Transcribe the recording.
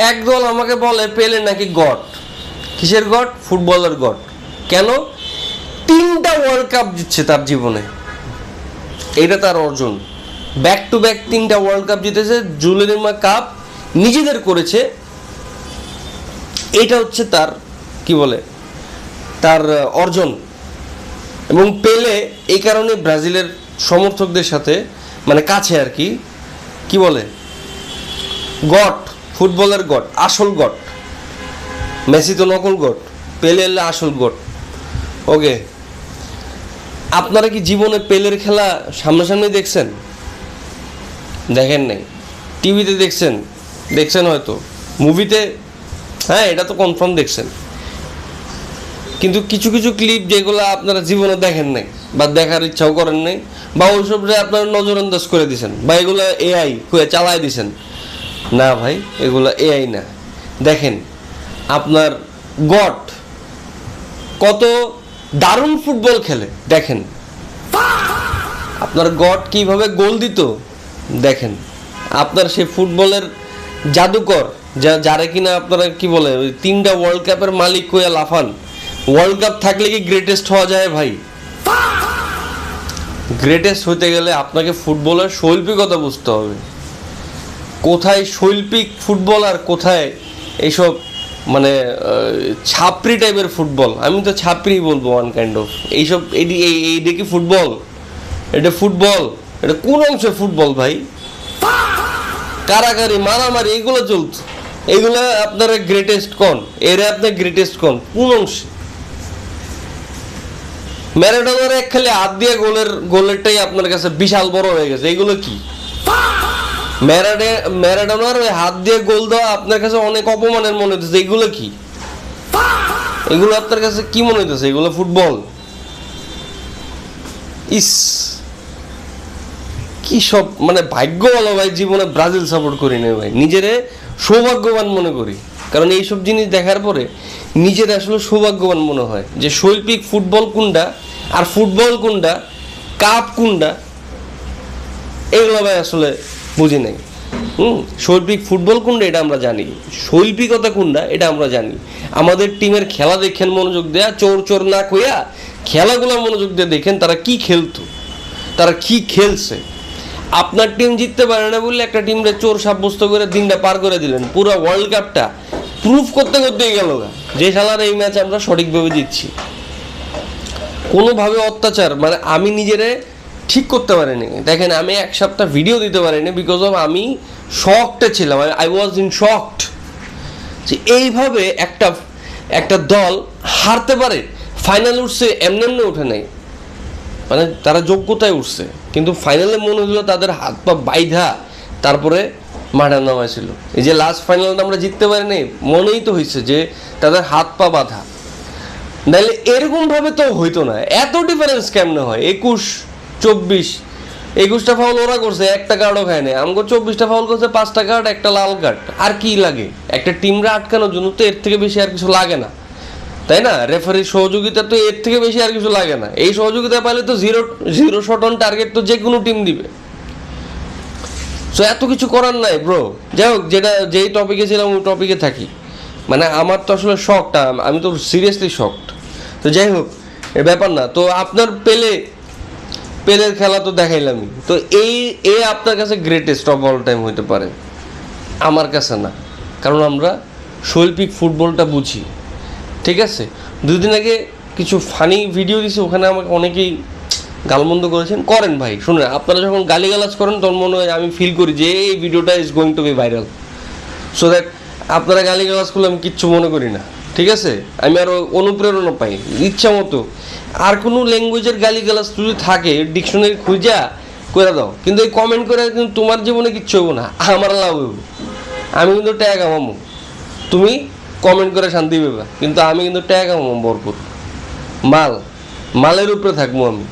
একদল আমাকে বলে পেলে নাকি গড। কিসের গড? ফুটবলের গড। কেন? 3টা ওয়ার্ল্ড কাপ জিতছে তার জীবনে, এটা তার অর্জন। ব্যাক টু ব্যাক 3টা ওয়ার্ল্ড কাপ জিতেছে, জুলেরিমা কাপ নিজেদের করেছে। এটা হচ্ছে তার কি বলে, তার অর্জন। এবং পেলে এই কারণে ব্রাজিলের সমর্থকদের সাথে মানে কাছে আর কি, কি বলে, গড, ফুটবলের গড, আসল গড। মেসি তো নকল গড, পেলে এলে আসল গড। ওকে, আপনারা কি জীবনে পেলের খেলা সামনাসামনি দেখছেন? দেখেন নাই। টিভিতে দেখছেন, দেখছেন হয়তো, মুভিতে, হ্যাঁ এটা তো কনফার্ম দেখছেন। কিন্তু কিছু কিছু ক্লিপ যেগুলো আপনারা জীবনে দেখেন নাই বা দেখার ইচ্ছাও করেন নাই, বা ওইসবরে আপনারা নজরআন্দাজ করে দিছেন, বা এগুলো এআই কয়ে চালায় দিছেন। না ভাই, এগুলো এআই না। দেখেন আপনার গড কত দারুণ ফুটবল খেলে, দেখেন আপনার গড কিভাবে গোল দিত, দেখেন আপনার সেই ফুটবলের জাদুকর যারা কিনা আপনারা কি বলে 3টা ওয়ার্ল্ড কাপের মালিক কইয়া লাফান। ওয়ার্ল্ড কাপ থাকলে কি গ্রেটেস্ট হওয়া যায় ভাই? গ্রেটেস্ট হতে গেলে আপনাকে ফুটবলের শৈল্পিকতা বুঝতে হবে। কোথায় শৈল্পিক ফুটবল আর কোথায় এইসব মানে ছাপরি টাইপের ফুটবল। আমি তো ছাপরি বলবো ওয়ান কাইন্ড অফ। এইসব এইটা কি ফুটবল? এটা ফুটবল? এটা কোন অংশে ফুটবল ভাই? কারাকারি, মারামারি, এগুলো চলতো। এগুলো আপনারা গ্রেটেস্ট কোন? এরা আপনার গ্রেটেস্ট কোন অংশে? ম্যারাডোনার এক খেলে হাত দিয়ে গোলেরটাই আপনার কাছে বিশাল বড় হয়ে গেছে। এগুলো কি? ম্যারাডোনার ওই হাত দিয়ে গোল দেওয়া আপনার কাছে অনেক অপমানের মনে হতেছে। এগুলো কি? এগুলো আপনার কাছে কি মনে হইতেছে? এগুলো ফুটবল? ইস, কি সব মানে ভাগ্য ভালো ভাই, জীবনে ব্রাজিল সাপোর্ট করি না ভাই, নিজেরে সৌভাগ্যবান মনে করি। কারণ এইসব জিনিস দেখার পরে নিজের আসলে সৌভাগ্যবান মনে হয় যে শৈল্পিক ফুটবল কোনটা আর ফুটবল কোনটা, কাপ কোনটা, এগুলো ভাই আসলে বুঝি নাই। শৈল্পিক ফুটবল কোনটা এটা আমরা জানি, শৈল্পিকতা কোনটা এটা আমরা জানি। আমাদের টিমের খেলা দেখেন মনোযোগ দেয়া, চোর চোর না কইয়া খেলাগুলো মনোযোগ দিয়ে দেখেন তারা কি খেলতো, তারা কি খেলছে। আপনার টিম জিততে পারে না বললে একটা টিমরে চোর সাব্যস্ত করে দিনটা পার করে দিলেন। পুরো ওয়ার্ল্ড কাপটা প্রুফ করতে করতেই গেল যে শালার এই ম্যাচ আমরা সঠিকভাবে জিতছি। কোনোভাবে অত্যাচার মানে আমি নিজেরে ঠিক করতে পারিনি। দেখেন আমি 1 সপ্তাহ ভিডিও দিতে পারিনি বিকজ অফ আমি শকডে ছিলাম। আই ওয়াজ ইন শকড যে এইভাবে একটা দল হারতে পারে। ফাইনাল উঠছে, এমনি উঠে নাই, মানে তারা যোগ্যতায় উঠছে, কিন্তু ফাইনালে মনে হলো তাদের হাত পা বাইধা তারপরে মাঠে নামাইছিল। এই যে লাস্ট ফাইনালটা আমরা জিততে পারিনি, মনেই তো হয়েছে যে তাদের হাত পা বাঁধা। নাহলে এরকমভাবে তো হইতো না। এত ডিফারেন্স কেমনে হয়? 21-24, 21টা ফাউল ওরা করছে, একটা কার্ডও খায় না। আমাকে 24টা ফাউল করছে, 5টা কার্ড, একটা লাল কার্ড। আর কি লাগে? একটা টিমরা আটকানোর জন্য তো এর থেকে বেশি আর কিছু লাগে না, তাই না? রেফারির সহযোগিতা তো এর থেকে বেশি আর কিছু লাগে না। এই সহযোগিতা পাইলে তো জিরো শট অন টার্গেট তো যে কোনো টিম দিবে। সো এত কিছু করার নাই ব্রো। যাই হোক, যেই টপিকে ছিলাম ওই টপিকে থাকি। মানে আমার তো আসলে শকটা, আমি তো সিরিয়াসলি শকড। তো যাই হোক, এর ব্যাপার না। তো আপনার পেলের খেলা তো দেখাইলামই। তো এই আপনার কাছে গ্রেটেস্ট অফ অল টাইম হইতে পারে, আমার কাছে না। কারণ আমরা শৈল্পিক ফুটবলটা বুঝি, ঠিক আছে? 2 দিন আগে কিছু ফানি ভিডিও দিছে, ওখানে আমাকে অনেকেই গালমন্দ করেছেন। করেন ভাই, শুনুন, আপনারা যখন গালিগালাজ করেন তখন মনে হয় আমি ফিল করি যে এই ভিডিওটা is going to B viral. So that আপনারা গালিগালাজ করলে আমি কিচ্ছু মনে করি না, ঠিক আছে? আমি আরও অনুপ্রেরণা পাই ইচ্ছা মতো। আর কোনো ল্যাঙ্গুয়েজের গালিগালাজ যদি থাকে ডিকশনারি খুঁজা করে দাও, কিন্তু এই কমেন্ট করে কিন্তু তোমার জীবনে কিচ্ছু হবো না, আমার লাভ হইব। আমি কিন্তু ট্যাগ আমামো, তুমি কমেন্ট করে শান্তি পাবা, কিন্তু আমি কিন্তু ট্যাগ আমামো ভরপুর। মালের উপরে থাকবো আমি।